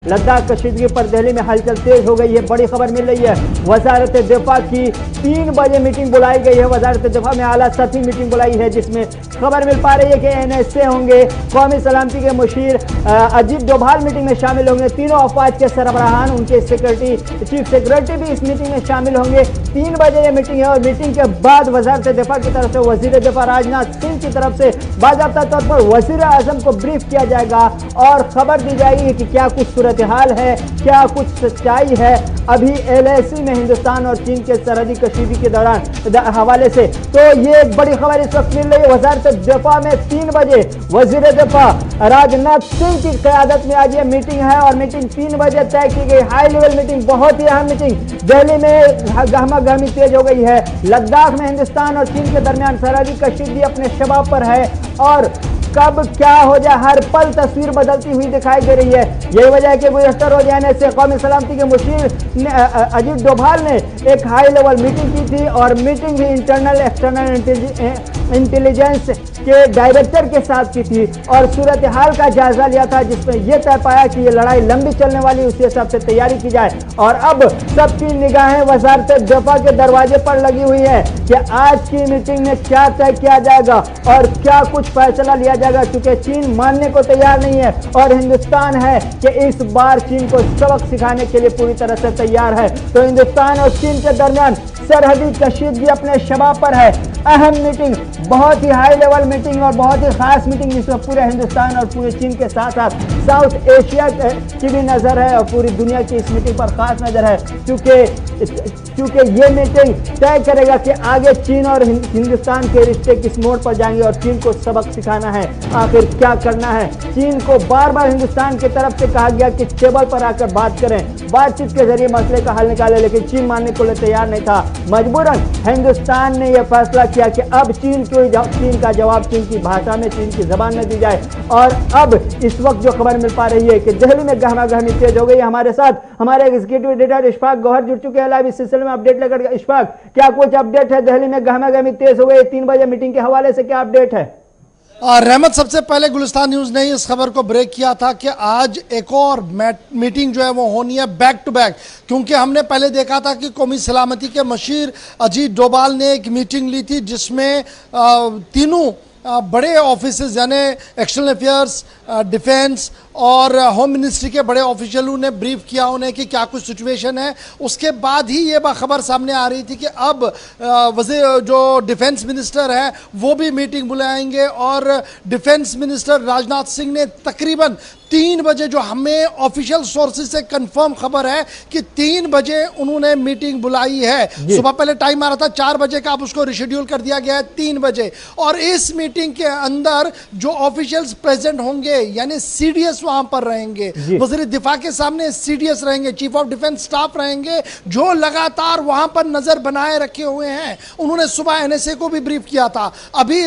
लद्दाख कशीदगी पर दिल्ली में हलचल तेज हो गई है। बड़ी खबर मिल रही है, वजारत दिफा की 3 बजे मीटिंग बुलाई गई है। वजारत दिफा में आला सतही मीटिंग बुलाई है, जिसमें खबर मिल पा रही है कि NSA होंगे, कौमी सलामती के मुशीर अजीत डोभाल मीटिंग में शामिल होंगे। तीनों अफवाज के सरबराहान, उनके सिक्योरिटी चीफ सेक्रेटरी भी इस मीटिंग में शामिल होंगे। 3 बजे ये मीटिंग है और मीटिंग के बाद वजारत दिफा की तरफ से वजीर दिफा राजनाथ सिंह की तरफ से बाकायदा तौर पर वजीर आजम को ब्रीफ किया जाएगा और खबर दी जाएगी कि क्या कुछ सूरत हाल है, क्या कुछ सच्चाई है अभी LAC में हिंदुस्तान और चीन के सरहदी कशीदगी के दौरान हवाले से। तो ये एक बड़ी खबर इस वक्त मिल रही है। वजारत दिफा में 3 बजे वजीर दिफा राजनाथ सिंह की क़यादत में आज ये मीटिंग है और मीटिंग 3 बजे तय की गई। हाई लेवल मीटिंग, बहुत ही अहम मीटिंग। दिल्ली में गहमा गहमी तेज हो गई है। लद्दाख में हिंदुस्तान और चीन के दरमियान सरहदी कशीदगी अपने शबाब पर है और कब क्या हो जाए, हर पल तस्वीर बदलती हुई दिखाई दे रही है। यही वजह है कि गुज़श्ता रोज NSA कौमी सलामती के मुशीर अजीत डोभाल ने एक हाई लेवल मीटिंग की थी और मीटिंग भी इंटरनल एक्सटर्नल इंटेलिजेंस के डायरेक्टर के साथ की थी और सूरत हाल का जायजा लिया था, जिसमें यह तय पाया कि ये लड़ाई लंबी चलने वाली, उसी हिसाब से तैयारी की जाए। और अब सबकी निगाहें वजारत दिफा के दरवाजे पर लगी हुई है कि आज की मीटिंग में क्या तय किया जाएगा और क्या कुछ फैसला लिया जाएगा, क्योंकि चीन मानने को तैयार नहीं है और हिंदुस्तान है कि इस बार चीन को सबक सिखाने के लिए पूरी तरह से तैयार है। तो हिंदुस्तान और चीन के दरमियान सरहदी कशीदगी अपने शबाब पर है। अहम मीटिंग, बहुत ही हाई लेवल मीटिंग और बहुत ही खास मीटिंग, जिसमें पूरे हिंदुस्तान और पूरे चीन के साथ साथ साउथ एशिया की भी नजर है और पूरी दुनिया की इस मीटिंग पर खास नजर है, क्योंकि ये मीटिंग तय करेगा कि आगे चीन और हिंदुस्तान के रिश्ते किस मोड़ पर जाएंगे और चीन को सबक सिखाना है, आखिर क्या करना है। चीन को बार बार हिंदुस्तान की तरफ से कहा गया कि टेबल पर आकर बात करें, बातचीत के जरिए मसले का हल निकाले, लेकिन चीन मानने को तैयार नहीं था। मजबूरन हिंदुस्तान ने यह फैसला किया कि अब चीन का जवाब चीन की भाषा में, चीन की जबान में दी जाए। और अब इस वक्त जो खबर मिल पा रही है कि दिल्ली में गहमा गहमी तेज हो गई। हमारे साथ हमारे एग्जीक्यूटिव एडिटर इशफाक गौहर जुड़ चुके हैं लाइव इस सिलसिले में अपडेट लेकर। इशफाक, क्या कुछ अपडेट है? दिल्ली में गहमा गहमी तेज हो गई, 3 बजे मीटिंग के हवाले से क्या अपडेट है? रहमत, सबसे पहले गुलिस्तान न्यूज ने इस खबर को ब्रेक किया था कि आज एक और मीटिंग जो है वो होनी है बैक टू बैक, क्योंकि हमने पहले देखा था कि कौमी सलामती के मुशीर अजीत डोभाल ने एक मीटिंग ली थी जिसमें तीनों बड़े ऑफिसेज यानी एक्सटर्नल अफेयर्स, डिफेंस और होम मिनिस्ट्री के बड़े ऑफिशियलों ने ब्रीफ किया उन्हें कि क्या कुछ सिचुएशन है। उसके बाद ही ये खबर सामने आ रही थी कि अब वज़ीर जो डिफेंस मिनिस्टर है वो भी मीटिंग बुलाएंगे और डिफेंस मिनिस्टर राजनाथ सिंह ने तकरीबन 3 बजे, जो हमें ऑफिशियल सोर्सेज से कंफर्म खबर है कि 3 बजे उन्होंने मीटिंग बुलाई है। सुबह पहले टाइम आ रहा था 4 बजे का, अब उसको रिशेड्यूल कर दिया गया है 3 बजे। और इस मीटिंग के अंदर जो ऑफिशियल्स प्रेजेंट होंगे यानी CDS वहां पर रहेंगे, वज़ीर दिफा के सामने CDS रहेंगे, चीफ ऑफ डिफेंस स्टाफ रहेंगे, जो लगातार वहां पर नजर बनाए रखे हुए हैं। उन्होंने सुबह NSA को भी ब्रीफ किया था, अभी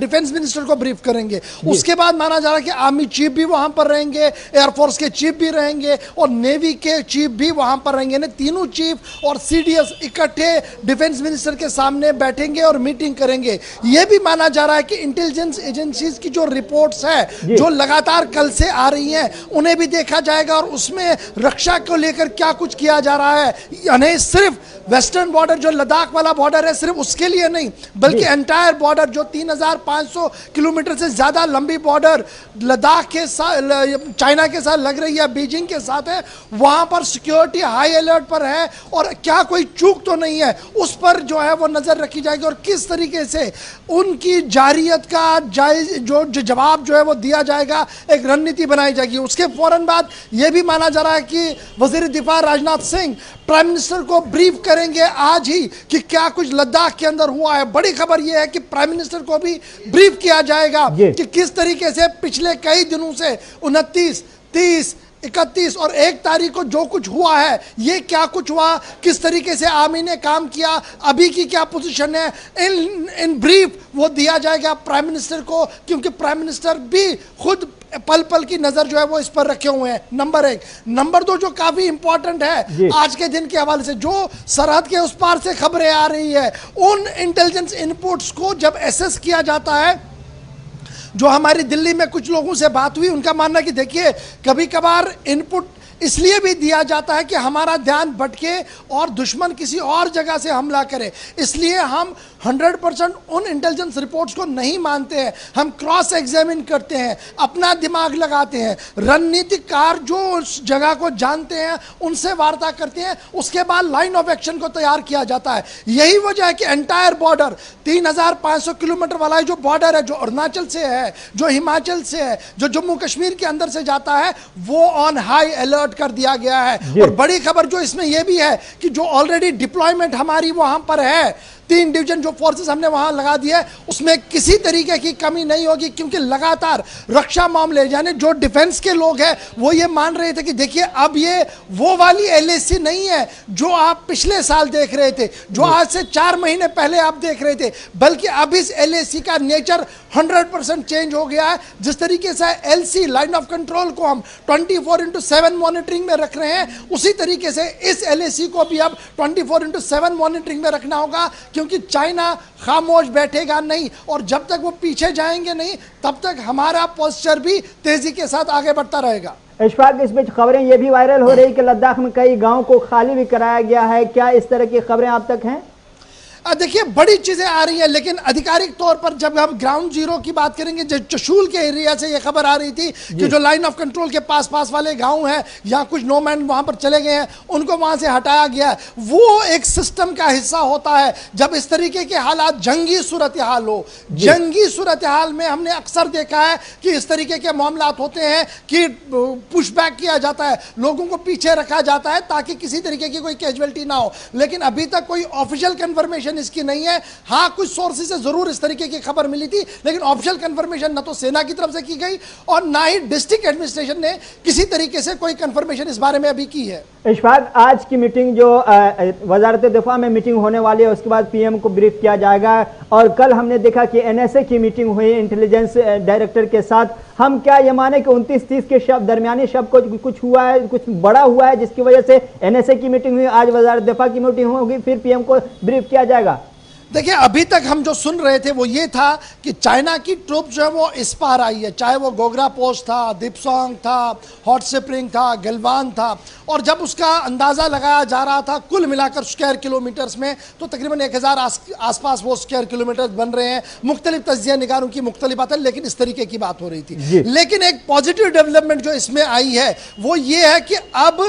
डिफेंस मिनिस्टर को ब्रीफ करेंगे। उसके बाद माना जा रहा है कि आर्मी चीफ भी वहां पर रहेंगे, एयरफोर्स के चीफ भी रहेंगे और नेवी के चीफ भी वहां पर रहेंगे। तीनों चीफ और CDS इकट्ठे डिफेंस मिनिस्टर के सामने बैठेंगे और मीटिंग करेंगे। यह भी माना जा रहा है कि इंटेलिजेंस एजेंसीज की जो रिपोर्ट्स है जो लगातार कल से आ रही हैं उन्हें भी देखा जाएगा और उसमें रक्षा को लेकर क्या कुछ किया जा रहा है, यानी सिर्फ वेस्टर्न बॉर्डर जो लद्दाख वाला बॉर्डर है सिर्फ उसके लिए नहीं, बल्कि एंटायर बॉर्डर जो 3500 किलोमीटर से ज्यादा लंबी बॉर्डर लद्दाख के साथ, चाइना के साथ लग रही है, बीजिंग के साथ है, वहां पर सिक्योरिटी हाई अलर्ट पर है और क्या कोई चूक तो नहीं है उस पर जो है वो नजर रखी जाएगी और किस तरीके से उनकी जारियत का जो जवाब जो है वो दिया जाएगा, एक रणनीति बनाई जाएगी। उसके फौरन बाद यह भी माना जा रहा है कि वजीर दिफा राजनाथ सिंह प्राइम मिनिस्टर को ब्रीफ करेंगे आज ही कि क्या कुछ लद्दाख के अंदर हुआ है। बड़ी खबर यह है कि प्राइम मिनिस्टर को भी ब्रीफ किया जाएगा कि किस तरीके से पिछले कई दिनों से 29, 30, 31 और 1 तारीख को जो कुछ हुआ है, ये क्या कुछ हुआ, किस तरीके से आर्मी ने काम किया, अभी की क्या पोजीशन है, इन ब्रीफ वो दिया जाएगा प्राइम मिनिस्टर को, क्योंकि प्राइम मिनिस्टर भी खुद पल पल की नजर जो है वो इस पर रखे हुए हैं। नंबर 1। नंबर 2 जो काफी इंपॉर्टेंट है आज के दिन के हवाले से, जो सरहद के उस पार से खबरें आ रही है, उन इंटेलिजेंस इनपुट्स को जब एसेस किया जाता है, जो हमारी दिल्ली में कुछ लोगों से बात हुई उनका मानना कि देखिए कभी कभार इसलिए भी दिया जाता है कि हमारा ध्यान भटके और दुश्मन किसी और जगह से हमला करे। इसलिए हम 100% उन इंटेलिजेंस रिपोर्ट्स को नहीं मानते हैं, हम क्रॉस एग्जामिन करते हैं, अपना दिमाग लगाते हैं, रणनीतिकार जो उस जगह को जानते हैं उनसे वार्ता करते हैं, उसके बाद लाइन ऑफ एक्शन को तैयार किया जाता है। यही वजह है कि एंटायर बॉर्डर 3500 किलोमीटर वाला जो बॉर्डर है, जो अरुणाचल से है, जो हिमाचल से है, जो जम्मू कश्मीर के अंदर से जाता है, वो ऑन हाई अलर्ट कर दिया गया है। और बड़ी खबर जो इसमें यह भी है कि जो ऑलरेडी डिप्लॉयमेंट हमारी वहां पर है, 3 डिवीजन जो फोर्सेस हमने वहां लगा दिया है, उसमें किसी तरीके की कमी नहीं होगी, क्योंकि लगातार रक्षा मामले यानी जो डिफेंस के लोग हैं वो ये मान रहे थे कि देखिए अब ये वो वाली एलएसी नहीं है जो आप पिछले साल देख रहे थे, जो आज से 4 महीने पहले आप देख रहे थे, बल्कि अब इस एलएसी का नेचर 100% चेंज हो गया है। जिस तरीके से एलसी लाइन ऑफ कंट्रोल को हम 24/7 मॉनिटरिंग में रख रहे हैं, उसी तरीके से इस एलएसी को भी अब 24/7 मॉनिटरिंग में रखना होगा, क्योंकि चाइना खामोश बैठेगा नहीं, और जब तक वो पीछे जाएंगे नहीं तब तक हमारा पोस्चर भी तेजी के साथ आगे बढ़ता रहेगा। इशफाक, इस बीच खबरें ये भी वायरल हो रही कि लद्दाख में कई गांवों को खाली भी कराया गया है, क्या इस तरह की खबरें आप तक हैं? देखिए बड़ी चीजें आ रही हैं, लेकिन आधिकारिक तौर पर जब हम ग्राउंड जीरो की बात करेंगे, जो चशूल के एरिया से ये खबर आ रही थी कि जो लाइन ऑफ कंट्रोल के पास वाले गांव हैं या कुछ नोमैन वहां पर चले गए हैं, उनको वहां से हटाया गया है। वो एक सिस्टम का हिस्सा होता है। जब इस तरीके के हालात, जंगी सूरत हाल हो, जंगी सूरत हाल में हमने अक्सर देखा है कि इस तरीके के मामलात होते हैं कि पुशबैक किया जाता है, लोगों को पीछे रखा जाता है ताकि किसी तरीके की कोई कैजुअलिटी ना हो। लेकिन अभी तक कोई ऑफिशियल कन्फर्मेशन इसकी नहीं है। हाँ, कुछ सोर्सेज से जरूर इस तरीके की खबर मिली थी, लेकिन ऑफिशियल कंफर्मेशन ना तो सेना की तरफ से की गई और ना ही डिस्ट्रिक्ट एडमिनिस्ट्रेशन ने किसी तरीके से कोई कंफर्मेशन इस बारे में अभी की है। इशफाक, आज की मीटिंग जो वजारत दिफा में मीटिंग होने वाली है, उसके बाद पीएम को ब्रीफ किया जाएगा, और कल हमने देखा कि एनएसए की मीटिंग हुई इंटेलिजेंस डायरेक्टर के साथ। हम क्या ये माने कि 29-30 के शब्द, दरमियानी शब्द को कुछ हुआ है, कुछ बड़ा हुआ है, जिसकी वजह से एनएसए की मीटिंग हुई, आज वजारत दिफा की मीटिंग होगी, फिर पीएम को ब्रीफ किया जाएगा? देखिए अभी तक हम जो सुन रहे थे वो ये था कि चाइना की ट्रूप जो है वो इस पार आई है, चाहे वो गोगरा पोस्ट था, दिपसोंग था, हॉट स्प्रिंग था, गलवान था, और जब उसका अंदाज़ा लगाया जा रहा था कुल मिलाकर स्क्वायर किलोमीटर्स में, तो तकरीबन 1000 आसपास वो स्क्वायर किलोमीटर बन रहे हैं। मुख्तलिफ तज्जिया निगारों की मुख्तलिफ बात है, लेकिन इस तरीके की बात हो रही थी। लेकिन एक पॉजिटिव डेवलपमेंट जो इसमें आई है वो ये है कि अब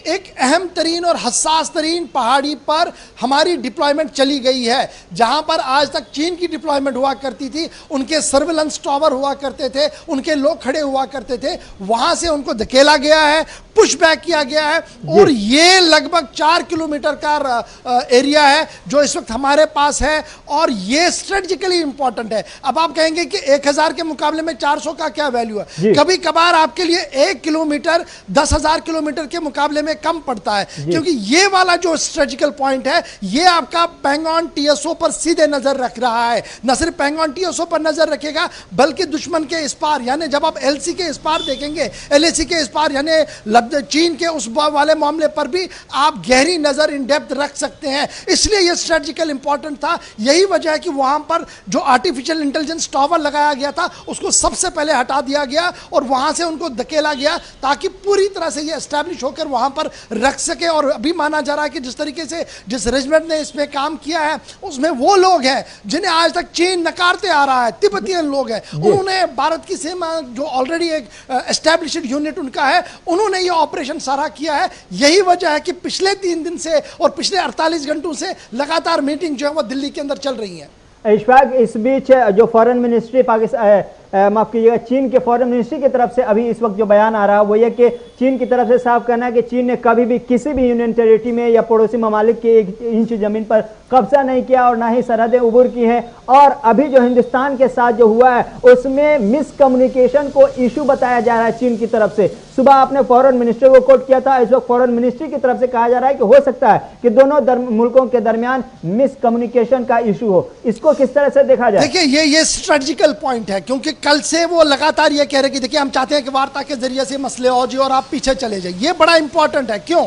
एक अहम तरीन और हसास तरीन पहाड़ी पर हमारी डिप्लॉयमेंट चली गई है। जहां पर आज तक चीन की डिप्लॉयमेंट हुआ करती थी, उनके सर्विलेंस टावर हुआ करते थे, उनके लोग खड़े हुआ करते थे, वहां से उनको धकेला गया है, पुश बैक किया गया है, और ये लगभग 4 किलोमीटर का एरिया है जो इस वक्त हमारे पास है, और ये स्ट्रेटेजिकली इंपॉर्टेंट है। अब आप कहेंगे कि 1000 के मुकाबले में 400 का क्या वैल्यू है? कभी कभार आपके लिए 1 किलोमीटर 10,000 किलोमीटर के मुकाबले में कम पड़ता है, क्योंकि ये वाला जो स्ट्रेटेजिकल पॉइंट है ये आपका पैंगोंग टीएसओ पर सीधे नजर रख रहा है। न सिर्फ पैंगोंग टीएसओ पर नजर रखेगा, बल्कि दुश्मन के इस पार, यानी जब आप एलसी के इस पार देखेंगे, एलएसी के इस पार, यानी चीन के उस वाले मामले पर भी आप गहरी नजर इन डेप्थ रख सकते हैं। इसलिए यह स्ट्रेटेजिकल इंपॉर्टेंट था। यही वजह है कि वहां पर जो आर्टिफिशियल इंटेलिजेंस टावर लगाया गया था उसको सबसे पहले हटा दिया गया और वहां से उनको धकेला गया, ताकि पूरी तरह से यह एस्टैब्लिश होकर वहां पर रख सके। और अभी माना जा रहा है कि जिस तरीके से जिस रेजिमेंट ने इसमें काम किया है उसमें वो लोग हैं जिन्हें आज तक चीन नकारते आ रहा है, तिब्बतियन लोग हैं। उन्होंने भारत की सीमा जो ऑलरेडी एक एस्टैब्लिश्ड यूनिट उनका है, उन्होंने ये ऑपरेशन सारा किया है। यही वजह है कि पिछले 3 दिन से और पिछले 48 घंटों से लगातार मीटिंग जो है वो दिल्ली के अंदर चल रही है। इशफाक, इस बीच जो फॉरेन मिनिस्ट्री पाकिस्तान, माफ कीजिएगा, चीन के फॉरेन मिनिस्ट्री की तरफ से अभी इस वक्त जो बयान आ रहा है वो ये कि चीन की तरफ से साफ कहना है कि चीन ने कभी भी किसी भी यूनियन टेरिटरी में या पड़ोसी ममालिक के 1 इंच जमीन पर कब्जा नहीं किया और ना ही सरहदें उबूर की हैं। और अभी जो हिंदुस्तान के साथ जो हुआ है उसमें मिसकम्युनिकेशन को इशू बताया जा रहा है चीन की तरफ से। सुबह आपने फॉरेन मिनिस्टर को कोट किया था, इस वक्त फॉरेन मिनिस्ट्री की तरफ से कहा जा रहा है कि हो सकता है कि दोनों मुल्कों के दरमियान मिसकम्युनिकेशन का इशू हो। इसको किस तरह से देखा जाए? देखिए ये स्ट्रेटेजिकल पॉइंट है, क्योंकि कल से वो लगातार ये कह रहे कि देखिए हम चाहते हैं कि वार्ता के जरिए से मसले हो जी और आप पीछे चले जाइए। ये बड़ा इंपॉर्टेंट है। क्यों?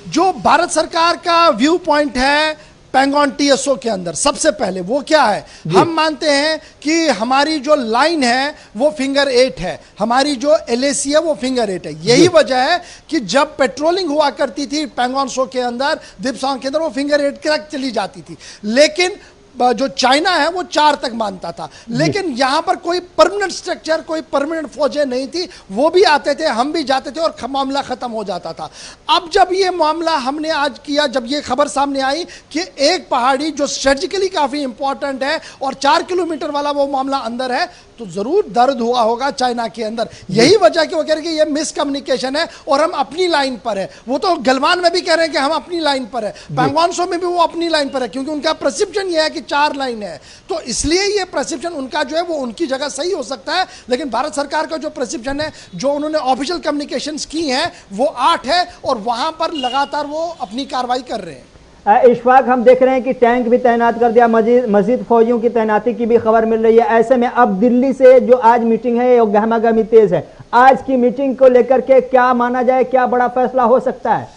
जो भारत सरकार का व्यू पॉइंट है पैंगोंग टीएसओ के अंदर सबसे पहले वो क्या है, हम मानते हैं कि हमारी जो लाइन है वो फिंगर 8 है, हमारी जो एलएसी है वो फिंगर 8 है। यही वजह है कि जब पेट्रोलिंग हुआ करती थी पैंगोंग त्सो के अंदर, दिपसोंग के अंदर, वो फिंगर 8 तक चली जाती थी। लेकिन जो चाइना है वो 4 तक मानता था। लेकिन यहां पर कोई परमानेंट स्ट्रक्चर, कोई परमानेंट फौजें नहीं थी, वो भी आते थे, हम भी जाते थे और मामला खत्म हो जाता था। अब जब ये मामला हमने आज किया, जब ये खबर सामने आई कि एक पहाड़ी जो स्ट्रेटेजिकली काफी इंपॉर्टेंट है और 4 किलोमीटर वाला वो मामला अंदर है, तो जरूर दर्द हुआ होगा चाइना के अंदर। यही वजह कि वो कह रहे हैं कि ये मिसकम्युनिकेशन है और हम अपनी लाइन पर है। वो तो गलवान में भी कह रहे हैं कि हम अपनी लाइन पर है, पैंगोंग त्सो में भी वो अपनी लाइन पर है, क्योंकि उनका परसेप्शन ये है कि 4 लाइन है। तो इसलिए ये परसेप्शन उनका जो है वो उनकी जगह सही हो सकता है, लेकिन भारत सरकार का जो परसेप्शन है, जो उन्होंने ऑफिशियल कम्युनिकेशंस की हैं, वो 8 है और वहां पर लगातार वो अपनी कार्रवाई कर रहे हैं। इशफाक, हम देख रहे हैं कि टैंक भी तैनात कर दिया, मजीद फौजियों की तैनाती की भी खबर मिल रही है। ऐसे में अब दिल्ली से जो आज मीटिंग है वो गहमागहमी तेज है। आज की मीटिंग को लेकर के क्या माना जाए, क्या बड़ा फैसला हो सकता है?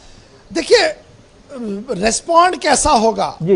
देखिए, रेस्पॉन्ड कैसा होगा जी,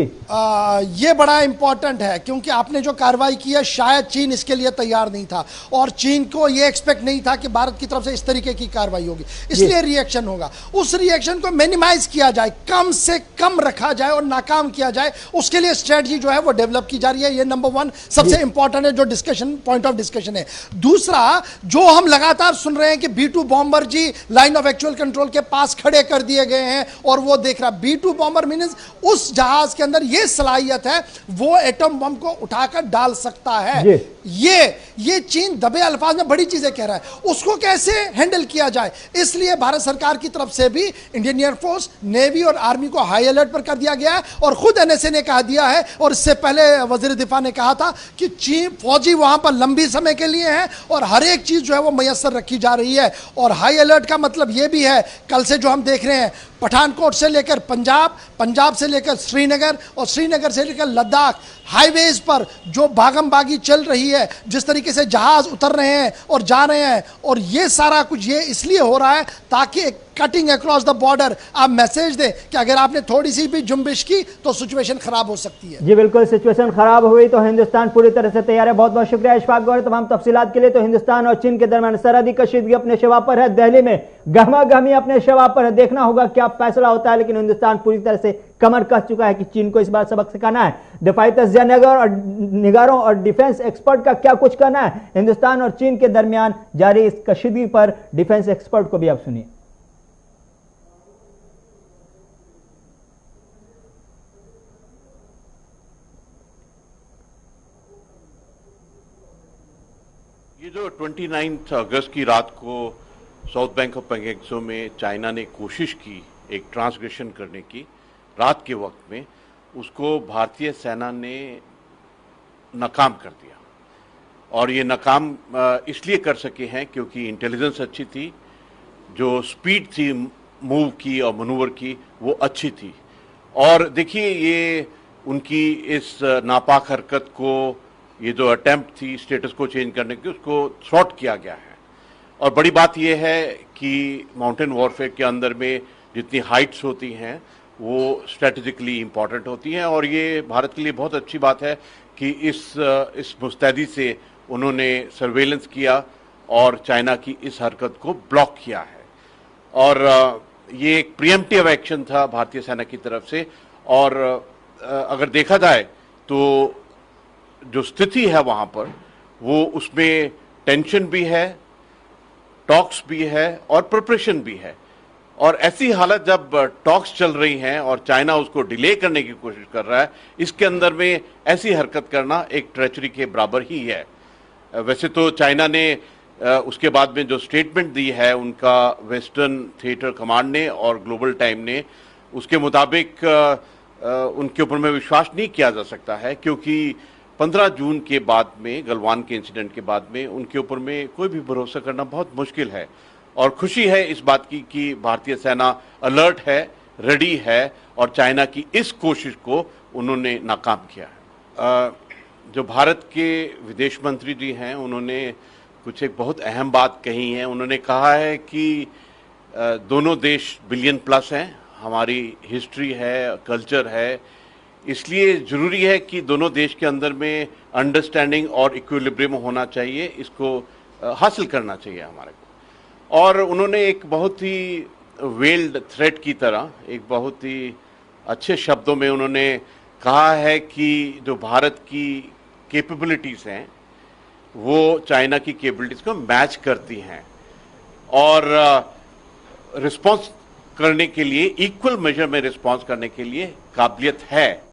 ये बड़ा इंपॉर्टेंट है, क्योंकि आपने जो कार्रवाई की है शायद चीन इसके लिए तैयार नहीं था और चीन को ये एक्सपेक्ट नहीं था कि भारत की तरफ से इस तरीके की कार्रवाई होगी, इसलिए रिएक्शन होगा। उस रिएक्शन को मिनिमाइज किया जाए, कम से कम रखा जाए और नाकाम किया जाए, उसके लिए स्ट्रेटजी जो है वो डेवलप की जा रही है। ये नंबर 1 सबसे इंपॉर्टेंट है, जो डिस्कशन पॉइंट ऑफ डिस्कशन है। दूसरा, जो हम लगातार सुन रहे हैं कि B-2 बॉम्बर जी लाइन ऑफ एक्चुअल कंट्रोल के पास खड़े कर दिए गए हैं और वो देख रहा। B-2 बॉम्बर मीन्स उस जहाज के अंदर यह सलाहियत है, वो एटम बम को उठाकर डाल सकता है। ये चीन दबे अल्फाज में बड़ी चीजें कह रहा है, उसको कैसे हैंडल किया जाए, इसलिए भारत सरकार की तरफ से भी इंडियन एयरफोर्स, नेवी और आर्मी को हाई अलर्ट पर कर दिया गया है। और खुद एनएसए ने कहा दिया है, और इससे पहले वजीर दिफा ने कहा था कि चीन फौजी वहां पर लंबी समय के लिए हैं और हर एक चीज जो है वो मयसर रखी जा रही है। और हाई अलर्ट का मतलब यह भी है, कल से जो हम देख रहे हैं, पठानकोट से लेकर पंजाब, पंजाब से लेकर श्रीनगर और श्रीनगर से लेकर लद्दाख, हाईवेज पर जो भागम भागी चल रही है, जिस तरीके से जहाज उतर रहे हैं और जा रहे हैं, और ये सारा कुछ ये इसलिए हो रहा है ताकि कटिंग अक्रॉस द बॉर्डर आप मैसेज दें कि अगर आपने थोड़ी सी भी जुम्बिश की तो सिचुएशन खराब हो सकती है। जी बिल्कुल, सिचुएशन खराब हुई तो हिंदुस्तान पूरी तरह से तैयार है। बहुत बहुत शुक्रिया इशफाक गौहर तमाम तफसीलात के लिए। तो हिंदुस्तान और चीन के दरमियान सरहदी कशीदगी अपने शवा पर है, दिल्ली में गहमागहमी अपने शवा पर है। देखना होगा क्या फैसला होता है, लेकिन हिंदुस्तान पूरी तरह से कमर कस चुका है कि चीन को इस बार सबक सिखाना है। दिफाई तज्जिया निगारों और डिफेंस एक्सपर्ट का क्या कुछ कहना है हिंदुस्तान और चीन के दरमियान जारी इस कशीदगी पर, डिफेंस एक्सपर्ट को भी आप सुनिए। ये जो 29 अगस्त की रात को south bank of Pangong Tso में चाइना ने कोशिश की एक ट्रांसग्रेशन करने की रात के वक्त में, उसको भारतीय सेना ने नाकाम कर दिया। और ये नाकाम इसलिए कर सके हैं क्योंकि इंटेलिजेंस अच्छी थी, जो स्पीड थी मूव की और मनूवर की वो अच्छी थी। और देखिए, ये उनकी इस नापाक हरकत को, ये जो अटेम्प्ट थी स्टेटस को चेंज करने की, उसको थ्रॉट किया गया है। और बड़ी बात यह है कि माउंटेन वॉरफेयर के अंदर में जितनी हाइट्स होती हैं वो स्ट्रेटेजिकली इम्पॉर्टेंट होती हैं, और ये भारत के लिए बहुत अच्छी बात है कि इस मुस्तैदी से उन्होंने सर्वेलेंस किया और चाइना की इस हरकत को ब्लॉक किया है। और ये एक प्रिएम्प्टिव एक्शन था भारतीय सेना की तरफ से। और अगर देखा जाए तो जो स्थिति है वहाँ पर, वो उसमें टेंशन भी है, टॉक्स भी है और प्रिपरेशन भी है। और ऐसी हालत जब टॉक्स चल रही हैं और चाइना उसको डिले करने की कोशिश कर रहा है, इसके अंदर में ऐसी हरकत करना एक ट्रेचरी के बराबर ही है। वैसे तो चाइना ने उसके बाद में जो स्टेटमेंट दी है उनका वेस्टर्न थिएटर कमांड ने और ग्लोबल टाइम ने, उसके मुताबिक उनके ऊपर में विश्वास नहीं किया जा सकता है, क्योंकि 15 जून के बाद में, गलवान के इंसिडेंट के बाद में, उनके ऊपर में कोई भी भरोसा करना बहुत मुश्किल है। और खुशी है इस बात की कि भारतीय सेना अलर्ट है, रेडी है, और चाइना की इस कोशिश को उन्होंने नाकाम किया है। जो भारत के विदेश मंत्री जी हैं, उन्होंने कुछ एक बहुत अहम बात कही है। उन्होंने कहा है कि दोनों देश बिलियन प्लस हैं, हमारी हिस्ट्री है, कल्चर है, इसलिए जरूरी है कि दोनों देश के अंदर में अंडरस्टैंडिंग और इक्विलिब्रियम होना चाहिए, इसको हासिल करना चाहिए हमारे को। और उन्होंने एक बहुत ही वेल्ड थ्रेट की तरह एक बहुत ही अच्छे शब्दों में उन्होंने कहा है कि जो भारत की कैपेबिलिटीज हैं वो चाइना की कैपेबिलिटीज को मैच करती हैं और रिस्पॉन्स करने के लिए इक्वल मेजर में रिस्पॉन्स करने के लिए काबिलियत है।